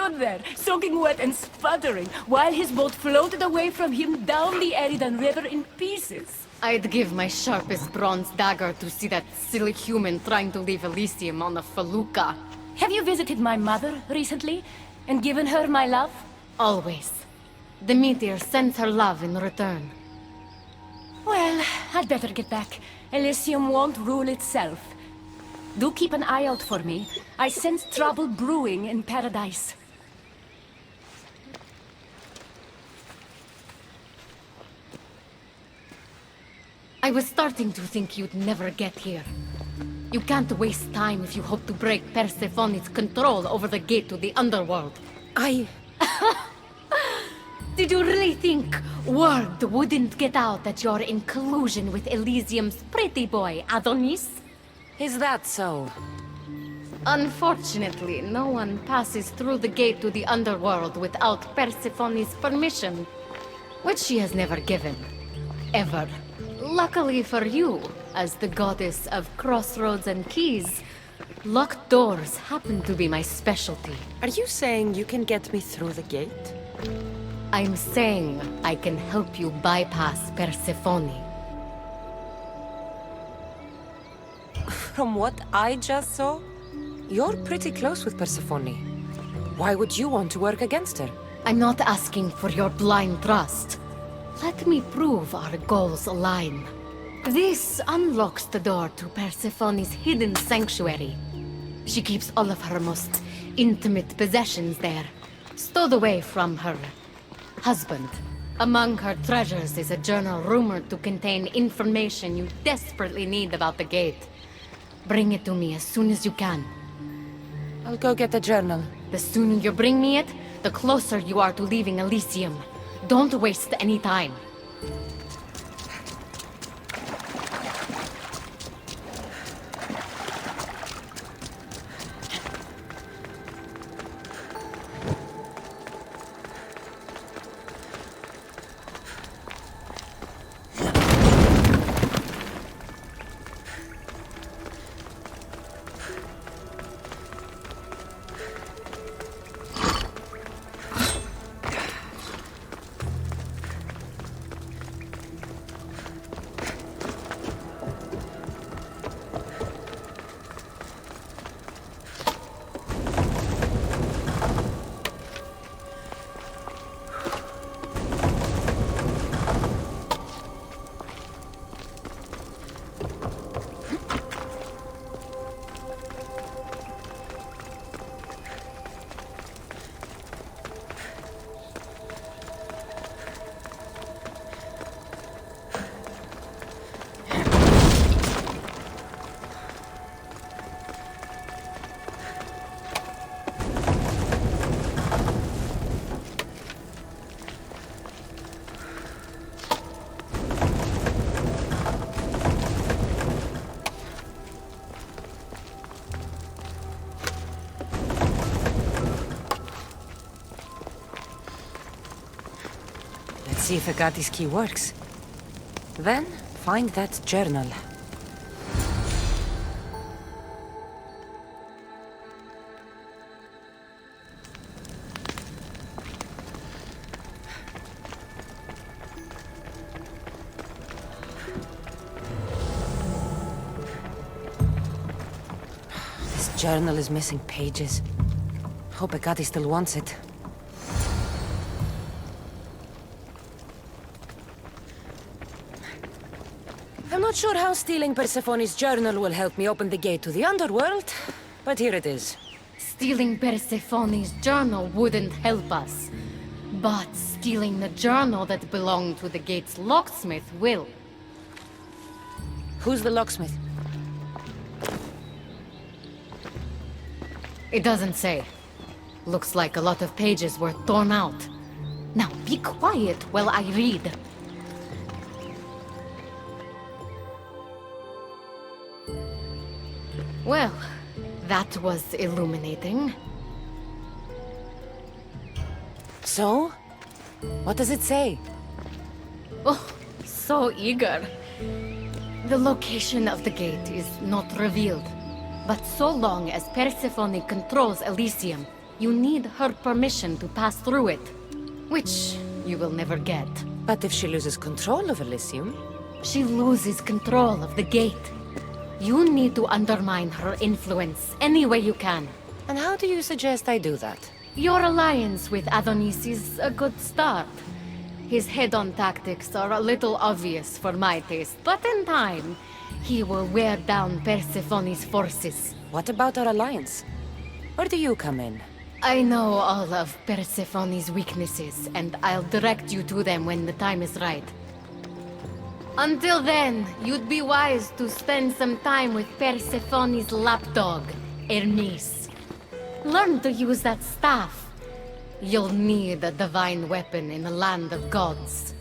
stood there, soaking wet and sputtering, while his boat floated away from him down the Eridan River in pieces. I'd give my sharpest bronze dagger to see that silly human trying to leave Elysium on a felucca. Have you visited my mother recently, and given her my love? Always. The meteor sends her love in return. Well, I'd better get back. Elysium won't rule itself. Do keep an eye out for me. I sense trouble brewing in Paradise. I was starting to think you'd never get here. You can't waste time if you hope to break Persephone's control over the gate to the underworld. Did you really think word wouldn't get out that you're in collusion with Elysium's pretty boy, Adonis? Is that so? Unfortunately, no one passes through the gate to the underworld without Persephone's permission, which she has never given. Ever. Luckily for you, as the goddess of crossroads and keys, locked doors happen to be my specialty. Are you saying you can get me through the gate? I'm saying I can help you bypass Persephone. From what I just saw, you're pretty close with Persephone. Why would you want to work against her? I'm not asking for your blind trust. Let me prove our goals align. This unlocks the door to Persephone's hidden sanctuary. She keeps all of her most intimate possessions there, stowed away from her husband. Among her treasures is a journal rumored to contain information you desperately need about the gate. Bring it to me as soon as you can. I'll go get the journal. The sooner you bring me it, the closer you are to leaving Elysium. Don't waste any time. See if Hekate's key works. Then, find that journal. This journal is missing pages. Hope Hekate still wants it. I'm not sure how stealing Persephone's journal will help me open the gate to the underworld, but here it is. Stealing Persephone's journal wouldn't help us. But stealing the journal that belonged to the gate's locksmith will. Who's the locksmith? It doesn't say. Looks like a lot of pages were torn out. Now be quiet while I read. Well, that was illuminating. So? What does it say? Oh, so eager. The location of the gate is not revealed. But so long as Persephone controls Elysium, You need her permission to pass through it, which you will never get. But if she loses control of Elysium? She loses control of the gate. You need to undermine her influence any way you can. And how do you suggest I do that? Your alliance with Adonis is a good start. His head-on tactics are a little obvious for my taste, but in time, he will wear down Persephone's forces. What about our alliance? Where do you come in? I know all of Persephone's weaknesses, and I'll direct you to them when the time is right. Until then, you'd be wise to spend some time with Persephone's lapdog, Hermes. Learn to use that staff. You'll need a divine weapon in the land of gods.